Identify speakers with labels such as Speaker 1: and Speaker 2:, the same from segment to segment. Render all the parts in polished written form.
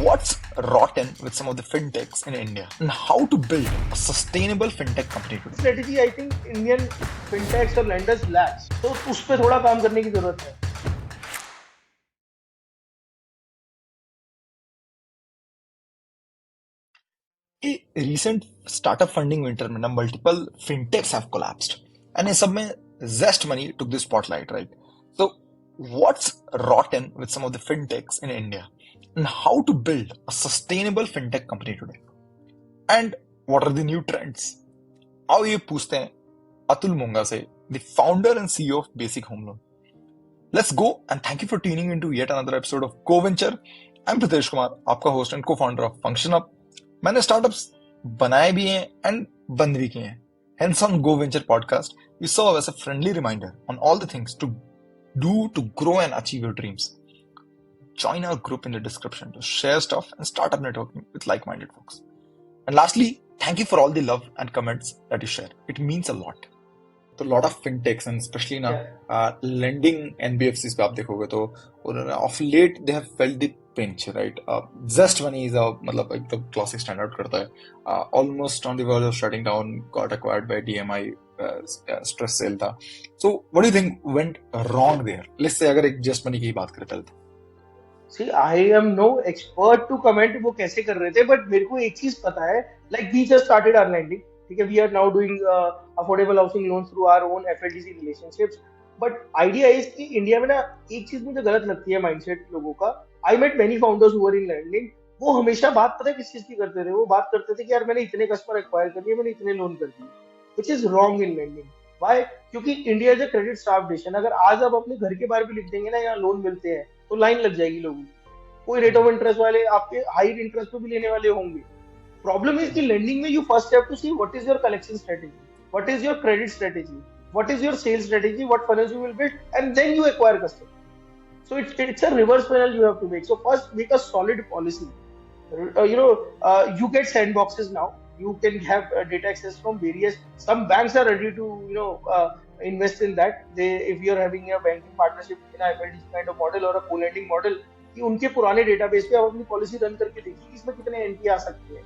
Speaker 1: what's rotten with some of the fintechs in India and how to build a sustainable fintech company today.
Speaker 2: Strategy I think Indian फिनटेक्स और lenders lakhs, तो उस पर थोड़ा काम करने की जरूरत है.
Speaker 1: A recent startup funding winter में ना multiple fintechs have collapsed and in सब में Zest Money took the spotlight, right? So what's rotten with some of the fintechs in India and how to build a sustainable fintech company today? And what are the new trends? आओ ये पूछते हैं अतुल मुंगा से, the founder and CEO of Basic Home Loan. Let's go and thank you for tuning into yet another episode of GoVenture. I'm Pritesh Kumar, आपका host and co-founder of FunctionUp. मैंने startups बनाए भी हैं एंड बंद भी किए हैं. Hence on GoVenture podcast, we serve as a friendly reminder on all the things to do to grow and achieve your dreams. Join our group in the description to share stuff and start up networking with like-minded folks. And lastly, thank you for all the love and comments that you share. It means a lot. तो lot of fintechs and specially ना lending NBFCs पे आप देखोगे तो उन्होंने of late they have felt the pinch, right? Zest Money is मतलब एकदम classic stand out करता है. Almost on the verge of shutting down, got acquired by DMI, stress sale था. So what do you think went wrong there? Let's say अगर एक just money की बात करें पहले तो.
Speaker 2: See I am no expert to comment वो कैसे कर रहे थे, बट मेरे को एक चीज पता है, like we just started our lending. ठीक है, we are now doing affordable housing loan through our own FLDC relationships. But idea is कि इंडिया में ना एक चीज मुझे गलत लगती है माइंडसेट लोगों का. I met many founders who are in lending. वो हमेशा बात पता है किस चीज की करते थे? वो बात करते थे कि यार मैंने इतने कस्टमर एक्वायर कर दिए, मैंने इतने लोन कर दिए, which is wrong in lending. Why? क्योंकि India is a credit starved nation. अगर आज आप अपने घर के बारे में लिख देंगे ना यहाँ लोन मिलते हैं, तो लाइन लग जाएगी लोगों की. कोई रेट ऑफ इंटरेस्ट वाले आपके हाई इंटरेस्ट पे भी लेने वाले होंगे. प्रॉब्लम इज कि लेंडिंग में you first have to see what is your collection strategy, what is your credit strategy, what is your sales strategy, what funnels you will build, and then you acquire customers. So it's a reverse funnel you have to make. So first make a solid policy. You get sandboxes now. You can have data access from various. Some banks are ready to invest in that. If you are having a banking partnership in a FLDG kind of model or a co-lending model, कि उनके पुराने database पे आप अपनी policy run करके देखिए कि इसमें कितने एनपी आ सकते हैं.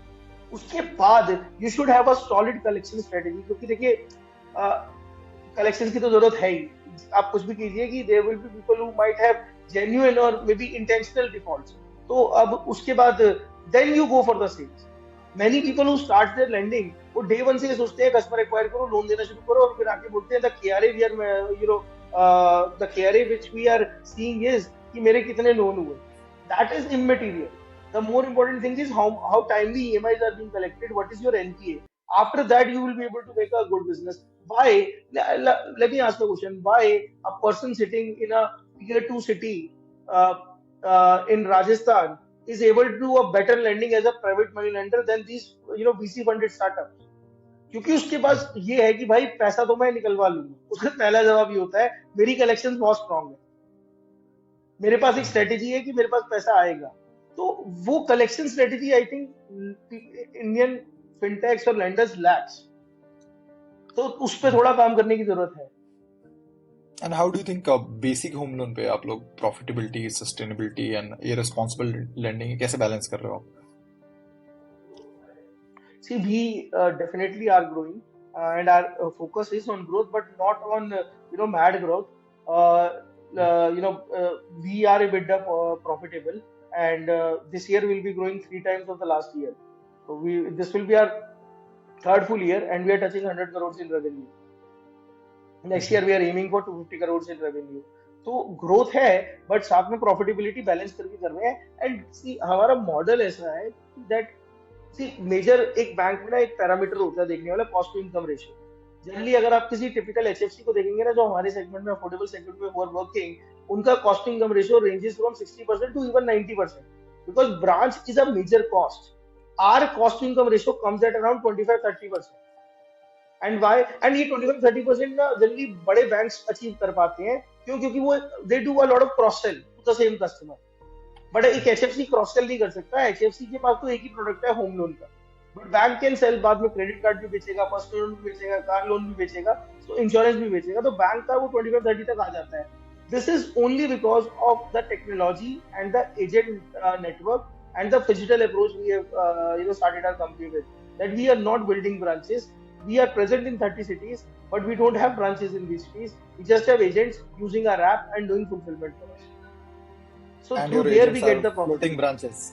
Speaker 2: उसके बाद you should have a solid collection strategy, क्योंकि देखिए कलेक्शन की तो जरूरत है ही. आप कुछ भी कीजिए कि there will be people who might have genuine और मे बी इंटेंशनल डिफॉल्ट्स. तो अब उसके बाद then you go for the sales. Many people who start their lending, वो डे वन से सोचते हैं कस्टमर एक्वायर करो, लोन देना शुरू करो, और फिर आके बोलते हैं the KRA we are the KRA which we are seeing is कि मेरे कितने लोन हुए. That is immaterial. The more important thing is how timely EMIs are being collected, what is your NPA. After that, you will be able to make a good business. Why? Let me ask the question. Why a person sitting in a tier 2 city uh, in Rajasthan is able to do a better lending as a private money lender than these VC funded startups? क्योंकि उसके पास ये है कि भाई पैसा तो मैं निकलवा लूंगा. उसका पहला जवाब ये होता है मेरी कलेक्शन बहुत स्ट्रांग है, मेरे पास एक स्ट्रेटेजी है कि मेरे पास पैसा आएगा. तो वो collection strategy I think Indian फिनटेक्स और लेंडर्स लैक्स. तो उस पर थोड़ा काम करने की जरूरत है.
Speaker 1: And how do you think basic home loan पे आप लोग प्रॉफिटेबिलिटी, सस्टेनेबिलिटी एंड ये रिस्पांसिबल लेंडिंग कैसे बैलेंस कर रहे हो आप?
Speaker 2: See, we definitely are growing, and our focus is on growth, but not on mad growth. Uh, we are a bit profitable, and this year we'll be growing 3 times of the last year. So this will be our third full year, and we are touching 100 crores in revenue. Next year we are aiming for 250 crores in revenue. तो growth है, but साथ में profitability balance करके कर रहे हैं. And सी हमारा model ऐसा है दैट सी मेजर एक बैंक में ना एक पैरामीटर होता है देखने वाला, cost to income ratio. Generally अगर आप किसी टिपिकल एचएफसी को देखेंगे ना, जो हमारे सेगमेंट में अफोर्डेबल सेगमेंट में वर्किंग, उनका cost to income ratio ranges from 60% to even 90%, because branch is a major cost. Our cost to income ratio comes at around 25-30%. And why? And ये 25-30% ना जनरली बड़े बैंक्स अचीव कर पाते हैं. क्यों? क्योंकि वो they do a lot of cross sell to the same customer. But एक एचएफसी क्रॉस सेल नहीं कर सकता. एचएफसी के पास तो एक ही प्रोडक्ट है, होम लोन का. बट बैंक कैन सेल, बाद में क्रेडिट कार्ड भी बेचेगा, पर्सनल लोन भी बेचेगा, कार लोन भी बेचेगा, तो इंश्योरेंस भी बेचेगा. तो बैंक का वो 25-30 तक आ जाता है. This is only because of the technology and the agent network and the phygital approach we have started our company with, that we are not building branches. We are present in 30 cities, but we don't have branches in these cities. We just have agents using our app and doing fulfillment for us. So
Speaker 1: And
Speaker 2: through
Speaker 1: your
Speaker 2: there we
Speaker 1: agents
Speaker 2: get
Speaker 1: are
Speaker 2: the profit.
Speaker 1: floating branches.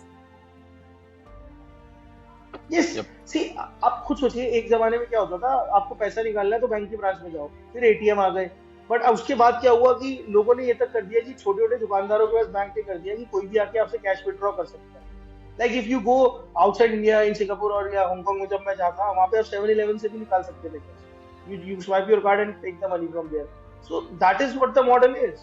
Speaker 2: Yes,
Speaker 1: Yep.
Speaker 2: सी आप खुद सोचिए, एक जमाने में क्या होता था, आपको पैसा निकालना है तो बैंक की ब्रांच में जाओ, फिर एटीएम आ गए। बट अब उसके बाद क्या हुआ कि लोगों ने ये तक कर दिया कि छोटे छोटे दुकानदारों के पास बैंक ने कर दिया कि कोई भी आके आपसे कैश विड्रॉ कर सकता है। Like if you go outside India, in Singapore और या हांगकांग में, जब मैं जाता वहां पे आप 7-Eleven से भी निकाल सकते थे cash. You swipe your card and take the money from there. So that is what the model is,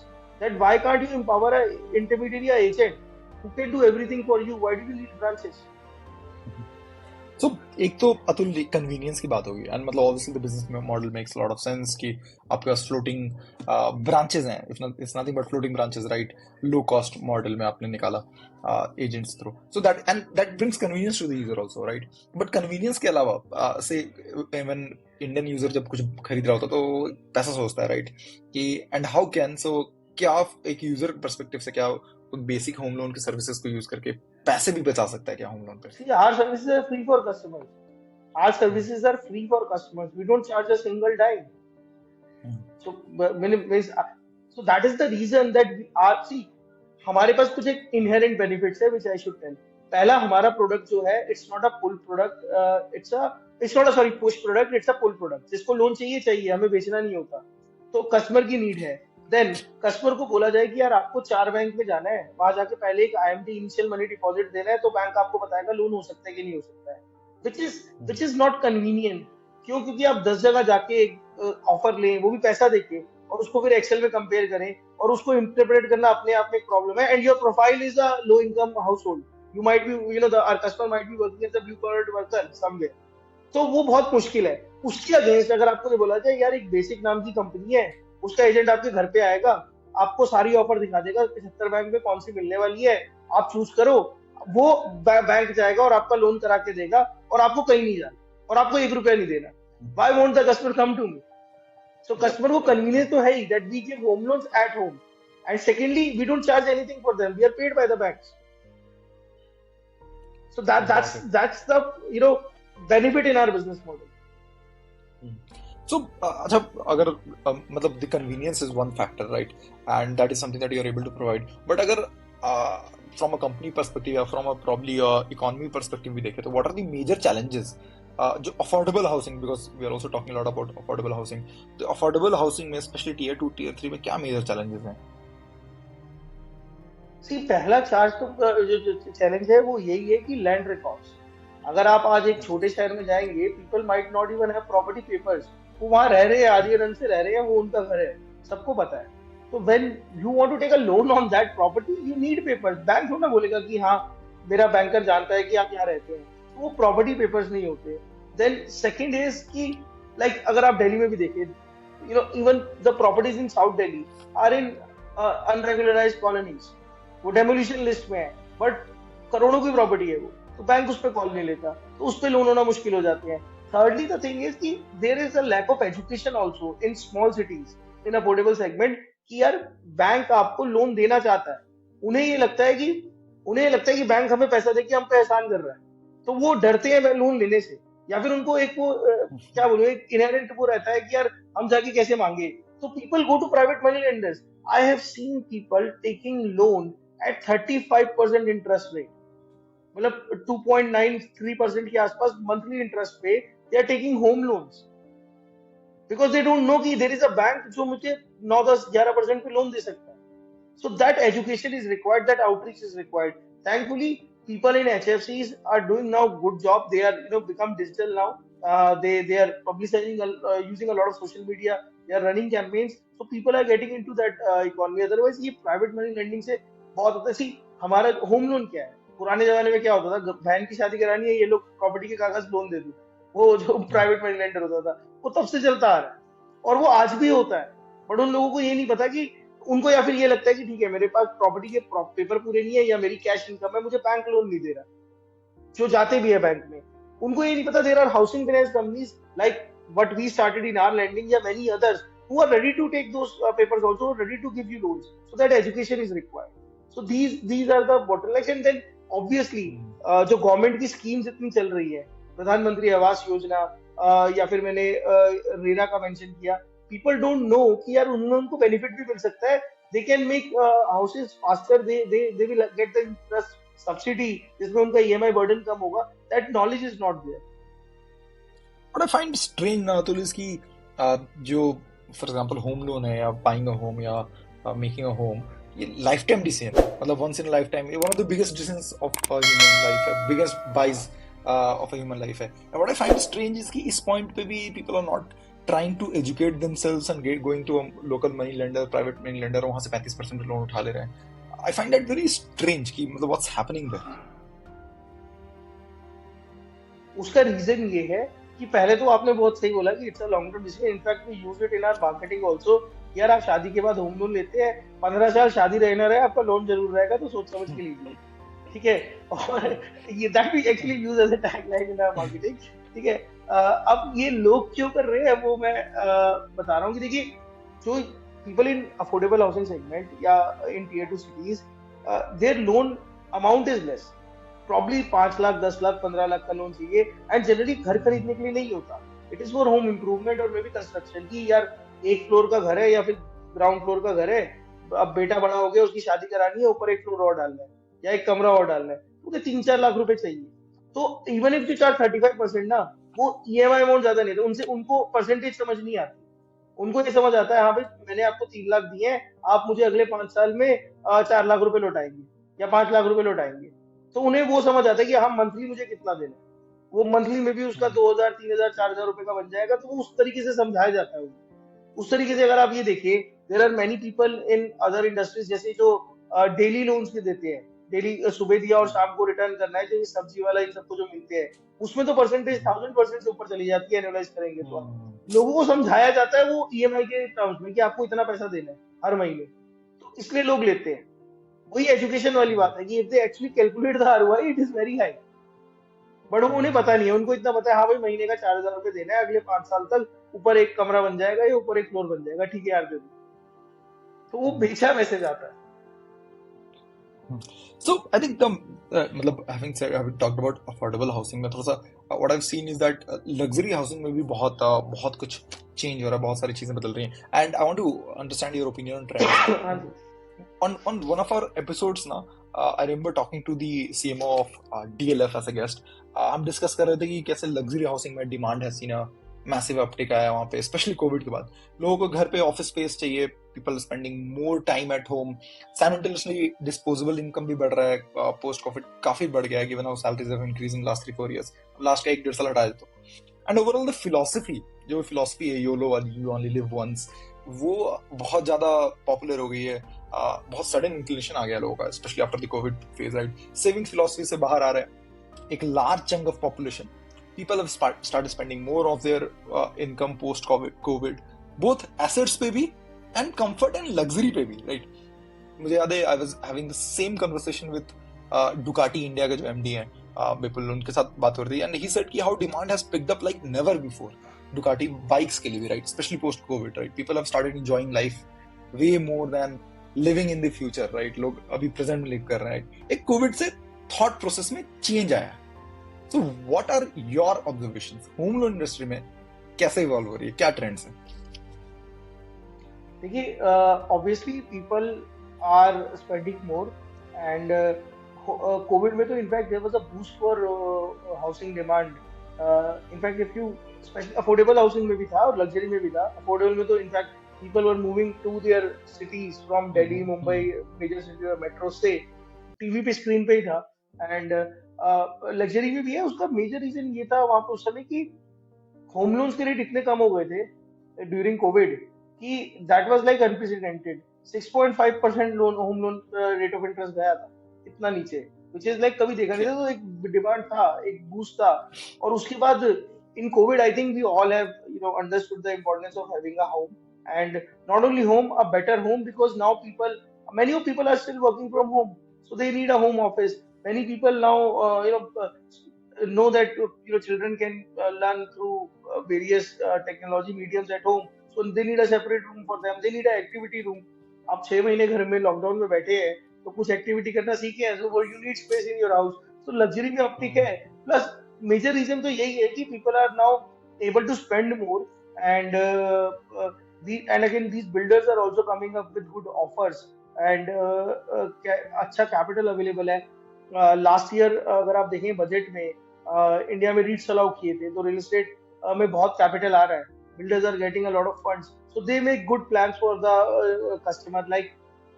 Speaker 2: that why can't you empower a intermediate या agent who can do everything for you? Why do you need branches?
Speaker 1: So, एक तो Atul convenience की बात होगी, and मतलब obviously the business model makes lot of sense कि आपके पास फ्लोटिंग ब्रांचेस हैं, it's nothing but floating branches, right? Low cost model में आपने निकाला agents through, so that and that brings convenience to the user also, right? But convenience के अलावा से इवन इंडियन यूजर जब कुछ खरीद रहा होता तो पैसा सोचता है, राइट? कि एंड हाउ कैन, सो क्या एक यूजर परस्पेक्टिव से क्या बेसिक होम लोन की सर्विसेज को यूज करके पैसे भी बचा सकता है क्या होम लोन पे?
Speaker 2: See, our services are free for customers. Our services are free for customers. We don't charge a single dime.
Speaker 1: Hmm,
Speaker 2: So, so that is the reason that we are. See, हमारे पास कुछ एक inherent benefits है, which I should tell. पहला, हमारा product जो है, it's not a pull product, it's not a sorry push product, it's a pull product. जिसको loan चाहिए चाहिए, हमें बेचना नहीं होता, तो कस्टमर की नीड है। देन कस्टमर को बोला जाए कि यार आपको 4 बैंक में जाना है, वहां जाके पहले एक आईएमटी इनिशियल मनी डिपॉजिट देना है, तो बैंक आपको बताएगा लोन हो सकता है कि नहीं हो सकता है, विच इज नॉट कन्वीनियंट। क्यों? क्योंकि आप 10 जगह जाके एक ऑफर लें, वो भी पैसा देके, और उसको फिर एक्सेल में कंपेयर करें, और उसको इंटरप्रेट करना अपने आप में एक प्रॉब्लम है। And your profile is a low income हाउस होल्ड, you might be, our customer might be working as a blue collar worker somewhere, तो वो बहुत मुश्किल है। उसके अगेंस्ट अगर आपको ये बोला जाए यार एक बेसिक नाम की कंपनी है, उसका एजेंट आपके घर पे आएगा, आपको सारी ऑफर दिखा देगा, 75 बैंक में कौन सी मिलने वाली है, आप चूज करो, वो बैंक जाएगा और आपका लोन करा के देगा, और आपको कहीं नहीं जाना, और आपको 1 रुपया नहीं देना। Why won't the customer come to me? So customer को कन्वीनियंस तो है ही, that we give home loans at home, and secondly we don't charge anything for them, we are paid by the banks. So
Speaker 1: got it.
Speaker 2: that's the benefit in our business model.
Speaker 1: So, अच्छा, अगर मतलब the convenience is one factor, right? And that is something that you are able to provide. But अगर from a company perspective या from a probably economy perspective भी देखें तो what are the major challenges जो affordable housing, because we are also talking a lot about affordable housing, तो affordable housing में especially tier 2 tier 3 में क्या major challenges हैं?
Speaker 2: सी, पहला चार्ज तो जो चैलेंज है वो यही है कि लैंड रिकॉर्ड्स। अगर आप आज एक छोटे शहर में जाएंगे, people might not even have property papers, वो वहां रह रहे हैं, आधी रन से रह रहे हैं, वो उनका घर है, सबको पता है। तो when you want to take a loan on that property, you need papers. Bank थोड़ा ना बोलेगा कि हाँ मेरा बैंकर जानता है कि आप यहाँ रहते हैं, तो वो प्रॉपर्टी पेपर्स नहीं होते। देन सेकंड इज कि लाइक अगर आप दिल्ली में भी देखें, even the properties in South Delhi are in unregularised colonies, वो डेमोलिशन लिस्ट में है, बट करोड़ों की प्रॉपर्टी है वो, तो बैंक उस पर कॉल नहीं लेता, तो उस पर लोन होना मुश्किल हो जाते हैं। थर्डली द थिंग इज कि there is a lack of education also in small cities in affordable segment, कि यार बैंक आपको लोन देना चाहता है, उन्हें ये लगता है कि बैंक हमें पैसा देके हम पे एहसान कर रहा है, तो वो डरते हैं लोन लेने से, या फिर उनको एक वो क्या बोलूं, एक इनहेरेंट वो रहता है कि यार हम जाके कैसे मांगे, तो people go to private money lenders. I have seen people taking loan at 35% interest rate, मतलब 2.93% के आसपास मंथली इंटरेस्ट पे they are taking home loans, because they don't know कि देयर इज अ बैंक जो मुझे 9, 10, 11% पे लोन दे सकता है। So that education is required, that outreach is required. Thankfully people in HFCs are doing now good job. They are become digital now. They are publicizing, using a lot of social media. They are running campaigns, so people are getting into that economy. Otherwise ये private money lending से बहुत होता है। See, हमारा home loan क्या है, पुराने जमाने में क्या होता था, बहन की शादी करानी है, ये लोग प्रॉपर्टी के कागज लोन दे दो, वो जो प्राइवेट मनी लेंडर होता था, वो तब से चलता आ रहा है, और वो आज भी होता है। बट उन लोगों को ये नहीं पता कि उनको, या फिर ये लगता है कि ठीक है मेरे पास प्रॉपर्टी के पेपर पूरे नहीं है, या मेरी कैश इनकम है, मुझे बैंक लोन नहीं दे रहा, जो जाते भी है बैंक में, उनको ये नहीं पता there are housing finance companies like what we started in our lending या many others who are ready to take those papers also, ready to give you loans, so that education is required. So these are the bottlenecks. And then obviously
Speaker 1: hmm.
Speaker 2: जो government की schemes इतनी चल रही है, प्रधानमंत्री आवास योजना, या फिर मैंने रेरा का मेंशन किया, पीपल डोंट नो कि यार उनमें उनको बेनिफिट भी मिल सकता है, they can make houses faster, they will get the interest subsidy जिसमें उनका ईएमआई बर्डन कम होगा, that knowledge is not there.
Speaker 1: What I find strange ना अतुल is कि जो फॉर एग्जांपल होम लोन है या बाइंग अ होम या मेकिंग अ होम, ये लाइफ टाइम डिसीजन है, मतलब वंस इन लाइफ टाइम, ये one of the biggest decisions of human life है, biggest buys of a human life है। And what I find strange is कि इस point पे भी people are not trying to educate themselves and going to a local money lender, private money lender, वहां से 35% loan उठा ले रहे हैं। I find that very strange कि मतलब व्हाट्स हैपनिंग देयर।
Speaker 2: उसका रीजन ये है कि पहले तो आपने बहुत सही बोला कि it's a long term decision, in fact we use it in our marketing also. यार आप शादी के बाद होम लोन लेते हैं, 15 साल शादी रहना रहे आपका लोन जरूर रहेगा, तो सोच समझ के लीजिए। ठीक है। और ये that we actually use as a tagline in our marketing. ठीक है। अब ये लोग क्यों कर रहे हैं वो मैं बता रहा हूँ कि देखिए, जो people in affordable housing segment या in tier 2 cities, there loan amount is less, probably 5 lakh, 10 lakh, 15 lakh का लोन चाहिए, एंड जनरली घर खरीदने के लिए नहीं होता, it is for home improvement और मे बी कंस्ट्रक्शन की। यार एक फ्लोर का घर है या फिर ग्राउंड फ्लोर का घर है, अब बेटा बड़ा हो गया, उसकी शादी करानी है, ऊपर एक फ्लोर और डालना है या एक कमरा और डालना है, तो 3-4 लाख रुपए चाहिए। तो इवन इफ यू चार्ज 35% ना, वो ईएमआई अमाउंट ज्यादा नहीं था, उनसे उनको परसेंटेज समझ नहीं आती। उनको ये समझ आता है, हाँ भाई मैंने आपको 3 लाख दिए हैं, आप मुझे अगले 5 साल में 4 लाख रुपए लौटाएंगे या 5 लाख रुपए लौटाएंगे। तो उन्हें वो समझ आता है कि हम मंथली मुझे कितना देना है, वो मंथली में भी उसका 2,000, 3,000, 4,000 रुपए का बन जाएगा, तो वो उस तरीके से समझाया जाता है उनको। उस तरीके से अगर आप ये देखिए, there are many people in other industries, जैसे जो डेली लोन्स भी देते हैं, डेली सुबह दिया और शाम को रिटर्न करना है, जो ये सब्जी वाला इन सबको जो मिलते हैं, उसमें तो परसेंटेज 1000% से ऊपर चली जाती है, एनुलाइज करेंगे तो आप। लोगों को समझाया जाता है वो ईएमआई के टर्म्स में कि आपको इतना पैसा देना है हर महीने, तो इसलिए लोग लेते हैं। वही एजुकेशन वाली बात है कि if they actually calculate the ROI, it is very high, but वो उन्हें पता नहीं है। उनको इतना पता है, हाँ भाई महीने का 4,000 रुपए देना है अगले 5 साल तक, ऊपर एक कमरा बन जाएगा या ऊपर एक फ्लोर बन जाएगा, ठीक है यार दे दो। तो वो बेचा मैसेज आता है।
Speaker 1: So I think मतलब having said, having talked about affordable housing में थोड़ा सा what I've seen is that luxury housing में भी बहुत कुछ change हो रहा है, बहुत सारी चीजें बदल रही हैं, and I want to understand your opinion on trends.
Speaker 2: हाँ जी।
Speaker 1: On one of our episodes ना, I remember talking to the CMO of DLF as a guest. हम डिस्कस कर रहे थे कि कैसे लग्जरी हाउसिंग में डिमांड है, सीना मैसिव अपटेक आया वहाँ पे, स्पेशली कोविड के बाद। लोगों को घर पे ऑफिस स्पेस चाहिए, people spending more time at home, simultaneously disposable income भी बढ़ रहा है, पोस्ट कोविड काफी बढ़ गया है, given how salaries have increase in last 3-4 years, last का 1-1.5 साल हटा दे तो। एंड ओवरऑल द फिलोसफी, जो फिलोसफी है योलो वाली, यू ओनली लिव वंस, वो बहुत ज्यादा पॉपुलर हो गई है। बहुत सडन इंक्लिनेशन आ गया लोगों का, specially after the Covid phase, right? Saving philosophy से बाहर आ रहा है एक large chunk of population. People have started spending more of their income post Covid, both assets पे भी एंड कंफर्ट एंड लग्जरी पे भी, राइट? मुझे याद है I was having the same conversation with Ducati India के जो एमडी हैं, विपुल, उनके साथ बात हो रही थी, एंड ही सेड कि how demand has picked up like never before, Ducati bikes के लिए भी, right? Specially post Covid, right? People have started enjoying life way more than living in the future, right? लोग अभी present में live कर रहे हैं। एक कोविड से थॉट प्रोसेस में चेंज आया। So what are your observations, home loan industry में कैसे इवॉल्व हो रही है, क्या ट्रेंड्स हैं?
Speaker 2: देखिए, obviously people are spending more, and covid में तो in fact there was a boost for housing demand. In fact if you, specially affordable housing में भी था और लग्जरी में भी था। अफोर्डेबल में तो in fact people were moving to their cities from Delhi, Mumbai, major city और मेट्रो से, टीवी पे स्क्रीन पे ही था। एंड लग्जरी में भी है। उसका मेजर रीजन ये था वहां पे उस समय कि होम लोन्स के रेट इतने कम हो गए थे ड्यूरिंग कोविड कि that was like unprecedented. 6.5% loan, home loan rate of interest गया था इतना नीचे, विच इज लाइक कभी देखा नहीं था। तो एक डिमांड था, एक बूस्ट था। और उसके बाद in COVID I think we all have understood the importance of having a home, and not only home, a better home, because now people, many of people are still working from home, so they need a home office. Many people now know that children can learn through various technology mediums at home, so they need a separate room for them, they need an activity room. आप 6 महीने घर में lockdown में बैठे हैं, तो कुछ activity करना सीखे हैं, so you need space in your house, तो लग्जरी में अपटिक
Speaker 1: हम्म,
Speaker 2: है। प्लस मेजर रीजन तो यही है कि people are now able to spend more, and and again these builders are also coming up with good offers, and अच्छा capital available है। Last year अगर आप देखें बजट में, इंडिया में रीट्स अलाउ किए थे, तो रियल एस्टेट में बहुत कैपिटल आ रहा है, builders are getting a lot of funds, so they make good plans for the customer, like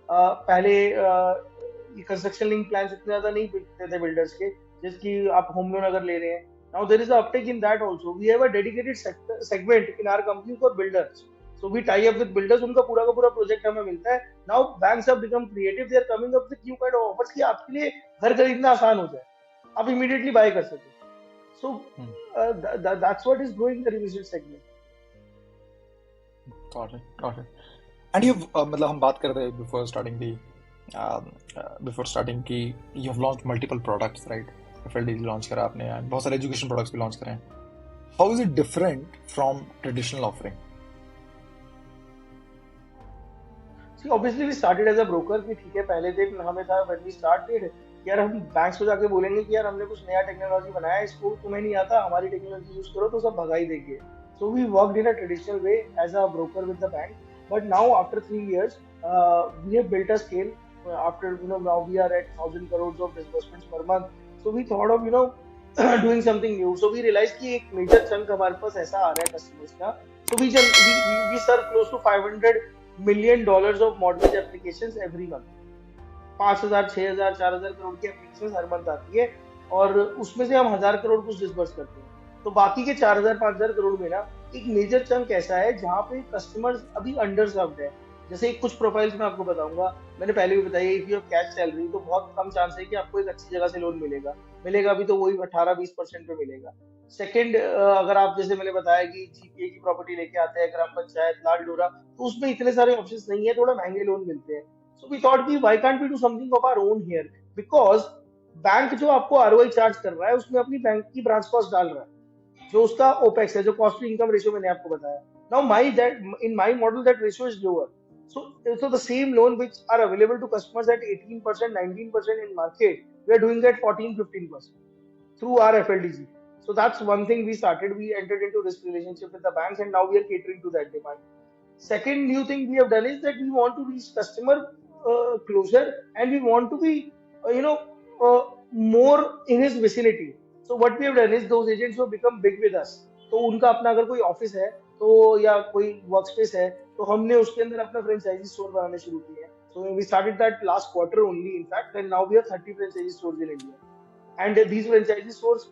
Speaker 2: पहले ये कंस्ट्रक्शन लिंक प्लान्स इतने ज्यादा नहीं बिकते थे बिल्डर्स के, जिसकी आप होम लोन अगर ले रहे हैं। Now there is a uptake in that also, we have a dedicated segment in our company for builders, so we tie up with builders, उनका पूरा का पूरा प्रोजेक्ट हमें मिलता है। Now banks have become creative, they are coming up with new kind of offers कि आपके लिए घर खरीदना आसान हो जाए, आप इमीडिएटली बाय कर सके। So
Speaker 1: hmm,
Speaker 2: that's what is growing the real estate segment.
Speaker 1: got it, got it. And you've मतलब हम बात कर रहे थे बिफोर स्टार्टिंग की you have launch multiple products, right? FLDG launch करा आपने and बहुत सारे एजुकेशन प्रोडक्ट्स भी लॉन्च करे हैं. How is it different from traditional offering?
Speaker 2: See, obviously we started as a broker कि ठीक है, पहले दिन हमें था when we started कि यार हम बैंक्स को जाके बोलेंगे कि यार हमने कुछ नया टेक्नोलॉजी बनाया है, इसको तुम्हें नहीं आता, हमारी टेक्नोलॉजी यूज करो तो सब भगा ही देंगे। So we worked in a traditional way as a broker with the bank, but now after 3 years we have built a scale. After now we are at 1,000 crores of disbursements per month. So we thought of doing something new. So we realized कि एक major chunk हमारे पास ऐसा आ रहा है customers का. So we serve close to $500 million of mortgage applications every month. 5,000, 6,000, 4,000 crore की application हर month आती है, और उसमें से हम 1,000 करोड़ कुछ डिसबर्स करते हैं। तो बाकी के 4,000, 5,000 करोड़ में ना एक मेजर चंक ऐसा है जहाँ पे कस्टमर्स अभी अंडर सर्व्ड है। जैसे कुछ प्रोफाइल्स मैं आपको बताऊंगा, मैंने पहले भी बताया, if you have cash salary तो बहुत कम चांस है कि आपको एक अच्छी जगह से लोन मिलेगा, मिलेगा भी तो वही 18-20% पे मिलेगा। सेकंड, अगर आप जैसे मैंने बताया कि जीपीए की प्रॉपर्टी लेके आते हैं, ग्राम पंचायत, लाल डोरा, तो उसमें इतने सारे ऑप्शंस नहीं है, थोड़ा महंगे लोन मिलते हैं। So we thought कि why can't we do something of our own here? Because bank जो आपको आरओआई चार्ज कर रहा है उसमें अपनी बैंक की ब्रांच कॉस्ट डाल रहा है, जो उसका ओपेक्स है, जो कॉस्ट टू इनकम रेशियो मैंने आपको बताया। Now my that in my model that ratio is lower, so the same loan which are available to customers at 18%, 19% in market, we are doing at 14, 15% through our FLDG. So that's one thing we started. We entered into this relationship with the banks, and now we are catering to that demand. Second new thing we have done is that we want to reach customer closer, and we want to be more in his vicinity. So what we have done is those agents who become big with us, तो उनका अपना अगर कोई office है तो या कोई work space है, तो हमने उसके अंदर अपना फ्रेंचाइजी स्टोर बनाने शुरू किए हैं। So we started that last quarter only, in fact, and now we have 30 franchisee stores in India. And these franchisee stores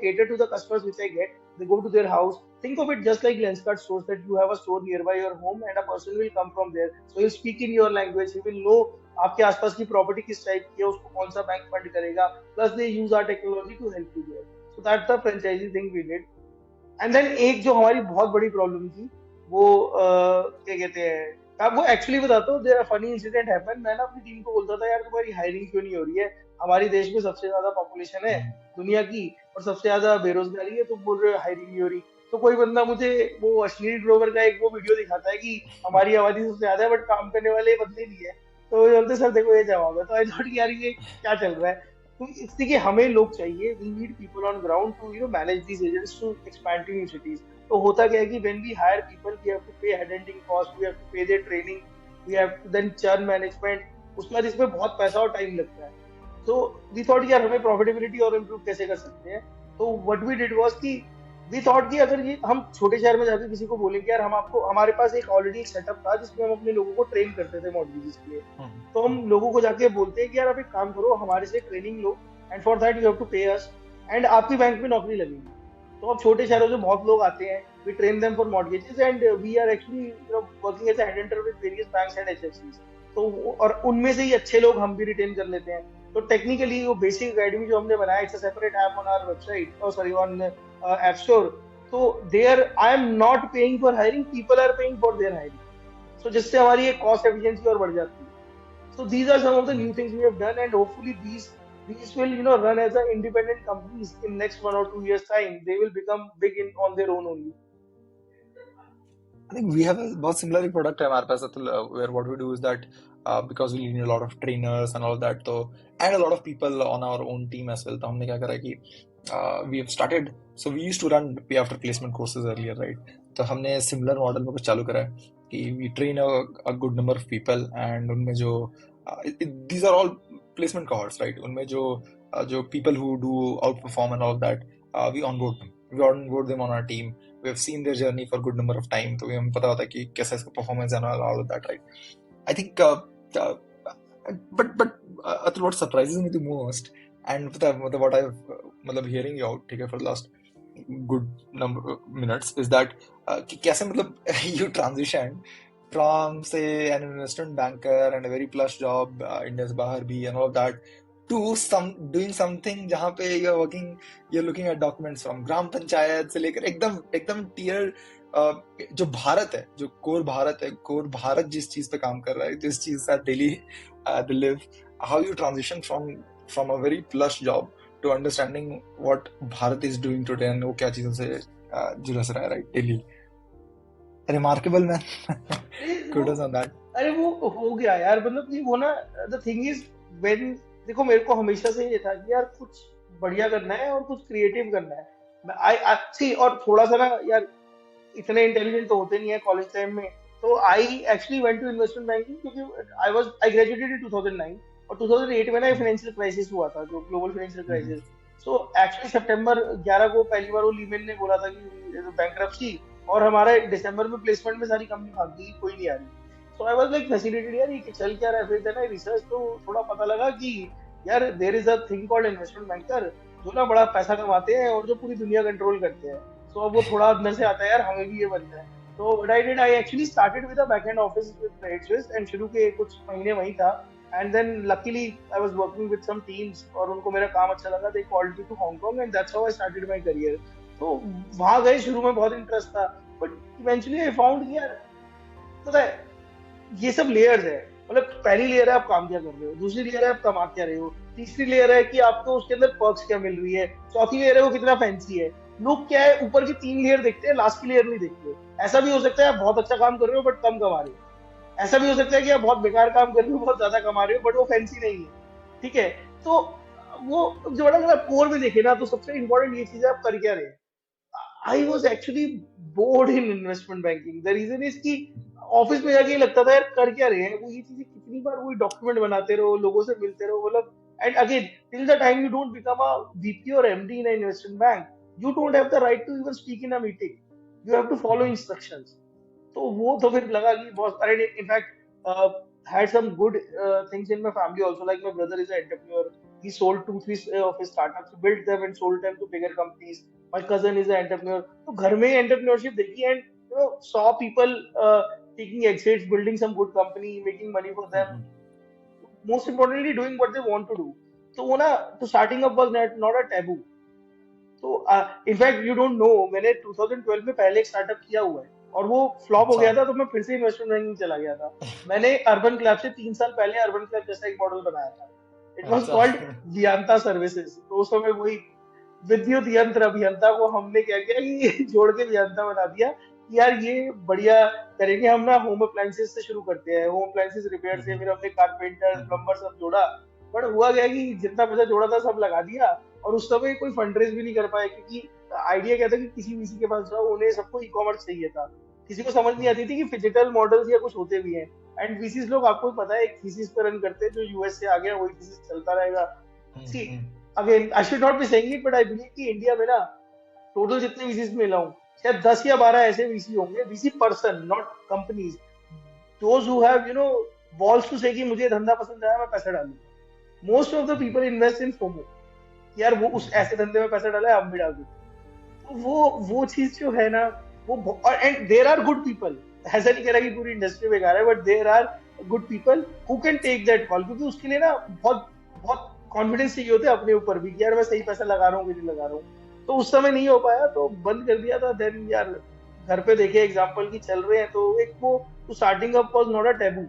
Speaker 2: cater to the customers which I get. They go to their house. Think of it just like Lenskart stores, that you have a store nearby your home and a person will come from there, so he'll speak in your language, he will know आपके आसपास की property किस type की है, उसको कौन सा bank fund करेगा, plus they use are technology to help you there. So that's the franchisee thing we did. And then एक जो हमारी बहुत बड़ी प्रॉब्लम थी, वो क्या कहते हैं, अब वो एक्चुअली बताता हूँ, देयर फनी इंसिडेंट हैपन। मैं ना अपनी टीम को बोलता था, यार तुम्हारी हायरिंग क्यों नहीं हो रही है, हमारे देश में सबसे ज्यादा पॉपुलेशन है दुनिया की और सबसे ज्यादा बेरोजगारी है, तुम बोल रहे हो हायरिंग नहीं हो रही। तो कोई बंदा मुझे वो अश्लील ग्रोवर का एक वो वीडियो दिखाता है कि हमारी आबादी सबसे ज्यादा है बट काम करने वाले बंदे नहीं है, तो वो बोलते सर देखो ये जवाब है। तो आई थॉट यार ये क्या चल रहा है। तो इसलिए हमें लोग चाहिए, we need people on ground to manage these agents to expand in cities. तो होता क्या है कि when we hire people, we have to pay head hunting cost, we have to pay their training, we have to then churn management, उसके बाद इसमें बहुत पैसा और टाइम लगता है। तो वी थॉट यार हमें प्रॉफिटेबिलिटी और इम्प्रूव कैसे कर सकते हैं। तो व्हाट वी डिड वाज कि वी थॉट कि अगर ये हम छोटे शहर में जाकर किसी को बोलेंगे यार हम आपको, हमारे पास एक ऑलरेडी एक सेटअप था जिसमें हम अपने लोगों को ट्रेन करते थे मॉडल्स के लिए। तो हम लोगों को जाके बोलते हैं कि यार आप एक काम करो, हमारे से ट्रेनिंग लो, and for that you have to pay us, and आपकी बैंक में नौकरी लगेगी। तो अब छोटे शहरों से बहुत लोग आते हैं, we train them for mortgages, and we are actually working as a headhunter with various banks and एचएफसीज। तो और उनमें से ही अच्छे लोग हम भी रिटेन कर लेते हैं। तो टेक्निकली वो बेसिक अकेडमी जो हमने बनाया, it's a separate app on our website, और सॉरी ऑन ऐप स्टोर। तो there I am not paying for hiring, people are paying for their hiring. So जिससे हमारी एक कॉस्ट एफिशिएंसी और बढ़ जाती है। So these are some of the new things we have done, and hopefully these will run as a independent companies in next 1 or 2 years time. They will become big in on their own only.
Speaker 1: I think we have a बहुत similar एक product है हमारे पास Atul, where what we do is that because we need a lot of trainers and all of that. So and a lot of people on our own team as well. तो हमने क्या करा कि we have started. So we used to run pay after placement courses earlier, right? तो हमने similar model में कुछ चालू करा है कि we train a good number of people and उनमें जो these are all placement cohorts, right? उनमें जो people who do outperform and all of that, we onboard them. We onboard them on our team. We have seen their journey for a good number of time, तो हमें पता होता है कि कैसा इसका performance and all of that, right? I think, uh, but what surprises me the most, and मतलब what I've मतलब hearing you out, ठीक है, for the last good number of minutes, is that कि कैसे मतलब you transition from say an investment banker and a very plush job India's बाहर भी and all of that to doing something जहाँ पे you're working, you're looking at documents from ग्राम पंचायत से लेकर एकदम एकदम tier जो भारत है, जो कोर भारत है, कोर भारत जिस चीज पे काम कर रहा है, जिस चीज से daily they live, how you transition from a very plush job to understanding what Bharat is doing today and वो क्या चीजों से जुलस रहा है, right? Daily remarkable, man.
Speaker 2: अरे
Speaker 1: Kudos on that.
Speaker 2: वो हो गया यार, मतलब कि वो ना, द थिंग इज, व्हेन, देखो मेरे को हमेशा से ये था कि यार कुछ बढ़िया करना है और कुछ क्रिएटिव करना है। आई सी, और थोड़ा सा ना यार, इतने इंटेलिजेंट तो होते नहीं है कॉलेज टाइम में। तो I actually went to investment banking, क्योंकि आई ग्रेजुएटेड इन 2009, और 2008 में ना फाइनेंशियल क्राइसिस हुआ था, जो global financial crisis. So actually सितंबर 11 को पहली बार वो लीमेन ने बोला था कि बैंकरप्सी, और हमारे दिसंबर में प्लेसमेंट में सारी कंपनी भाग गई, कोई नहीं आ रही। सो आई वाज लाइक फैसिनेटेड यार, ये चल क्या रहा है। फिर देन आई रिसर्च, तो थोड़ा पता लगा कि यार there is a thing called investment banker, जो ना बड़ा पैसा कमाते हैं और जो पूरी दुनिया कंट्रोल करते हैं। तो अब वो थोड़ा अंदर से आता है यार, हमें भी ये बनना है। तो what I did, I actually started with a back end office with credit Suisse, and शुरू के कुछ महीने वहीं था। And then luckily I was working with some teams, और उनको मेरा काम अच्छा लगा, they called me to Hong Kong, and that's how I started my career. तो वहां गए, शुरू में बहुत इंटरेस्ट था, बट इवेंचुअली आई फाउंड कि यार, पता है, ये सब लेयर्स है। मतलब पहली लेयर है आप काम क्या कर रहे हो, दूसरी लेयर है आप कमा क्या रहे हो, तीसरी लेयर है कि आपको उसके अंदर पर्क्स क्या मिल रही है, चौथी लेयर है वो कितना फैंसी है। लोग क्या है, ऊपर की 3 लेयर देखते हैं, लास्ट की लेयर नहीं देखते। ऐसा भी हो सकता है आप बहुत अच्छा काम कर रहे हो बट कम कमा रहे हो, ऐसा भी हो सकता है कि आप बहुत बेकार काम कर रहे हो, बहुत ज्यादा कमा रहे हो, बट वो फैंसी नहीं है। ठीक है। तो वो जो बड़ा, अगर आप कोर में देखे ना, तो सबसे इंपॉर्टेंट ये चीज है, आप कर क्या रहे हैं। I was actually bored in investment banking. The reason is कि ऑफिस में जाके ये लगता था यार कर क्या रहे हैं, वो ये चीजें कितनी बार वही डॉक्यूमेंट बनाते रहो, लोगों से मिलते रहो, मतलब। And again, till the time you don't become a VP और MD in investment bank, you don't have the right to even speak in a meeting, you have to follow instructions. तो वो तो फिर लगा कि बहुत, अरे in fact had some good things in my family also. Like my brother is an entrepreneur. He sold 2-3 of his startups, built them and sold them to bigger companies. My cousin is an entrepreneur. तो घर में entrepreneurship देखी, and saw people taking exits, building some good company, making money for them. Most importantly, doing what they want to do. तो वो ना, तो starting up was not a taboo. तो in fact you don't know, मैंने 2012 में पहले एक startup किया हुआ है, और वो फ्लॉप हो
Speaker 1: अच्छा.
Speaker 2: गया था, तो मैं फिर से इन्वेस्टमेंट बैंकिंग चला गया था। मैंने अर्बन क्लैब से 3 साल पहले अर्बन क्लैब जैसा एक मॉडल बनाया था। इट वाज
Speaker 1: अच्छा.
Speaker 2: Called Vianta Services. तो उस समय वही विद्युत यंत्र अभियंता को हमने क्या किया कि जोड़ के वियांता बना दिया कि यार ये बढ़िया करेंगे हम ना। होम अप्लायंसेस से शुरू करते हैं, होम अप्लायंसेस रिपेयर से, फिर हमने कारपेंटर प्लम्बर सब जोड़ा। बट हुआ गया कि जितना पैसा जोड़ा था सब लगा दिया, और उस समय कोई फंड रेज भी नहीं कर पाए, क्योंकि आइडिया क्या था कि किसी वीसी के पास जाओ, उन्हें सबको ई कॉमर्स चाहिए था। किसी को समझ नहीं आती थी कि फिजिकल मॉडल्स या कुछ होते भी हैं। एंड वीसीस लोग, आपको भी पता है, एक थीसिस पे रन करते हैं, जो यूएस से आ गया वही थीसिस चलता रहेगा। See, again I should not be saying it, but I believe कि इंडिया में ना, टोटल जितने वीसीस मिला हूँ, शायद 10 या 12 ऐसे वीसी होंगे, VC person, not companies, those who have balls to say कि मुझे धंधा पसंद आया, मैं पैसा डालूंगा। Most of the people invest in FOMO, यार वो उस ऐसे धंधे में पैसा डाला है, हम भी डाल देते। तो वो चीज जो है ना, वो, and there are good people. ऐसा नहीं कह रहा कि पूरी इंडस्ट्री बेकार है, but there are good people who can take that call, क्योंकि उसके लिए ना बहुत बहुत कॉन्फिडेंस चाहिए होता है अपने ऊपर भी, कि यार मैं सही पैसा लगा रहा हूँ कि नहीं लगा रहा हूँ। तो उस समय नहीं हो पाया, तो बंद कर दिया था। देन यार घर पे देखे एग्जाम्पल की चल रहे हैं, तो एक वो, तो starting up was not a taboo.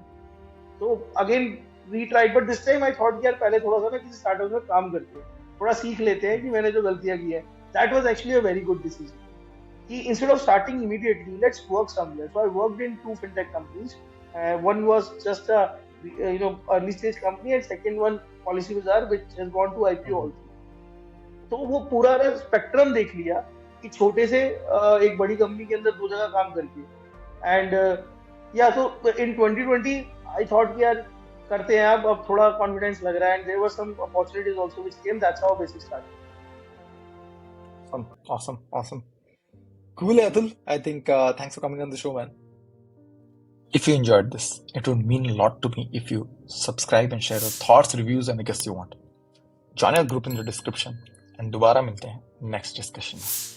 Speaker 2: तो again retried, but this time I thought यार पहले थोड़ा सा ना किसी स्टार्टअप में काम करते हैं, थोड़ा सीख लेते हैं कि मैंने जो गलतियां की है। That was actually a very good decision कि instead of starting immediately, let's work somewhere. So I worked in 2 fintech companies. One was just a early stage company, and second one Policybazaar, which has gone to IPO
Speaker 1: Mhm.
Speaker 2: also. तो वो पूरा spectrum देख लिया कि छोटे से एक बड़ी कंपनी के अंदर दो जगह काम करके, एंड या सो इन 2020 आई थॉट कि यार करते हैं, अब थोड़ा कॉन्फिडेंस लग रहा है, and there were some opportunities also which came, that's how basic started.
Speaker 1: Awesome, awesome, awesome. Cool, Atul. I think thanks for coming on the show, man. If you enjoyed this, it would mean a lot to me if you subscribe and share your thoughts, reviews, and the guests you want. Join our group in the description, and दोबारा मिलते हैं next discussion में.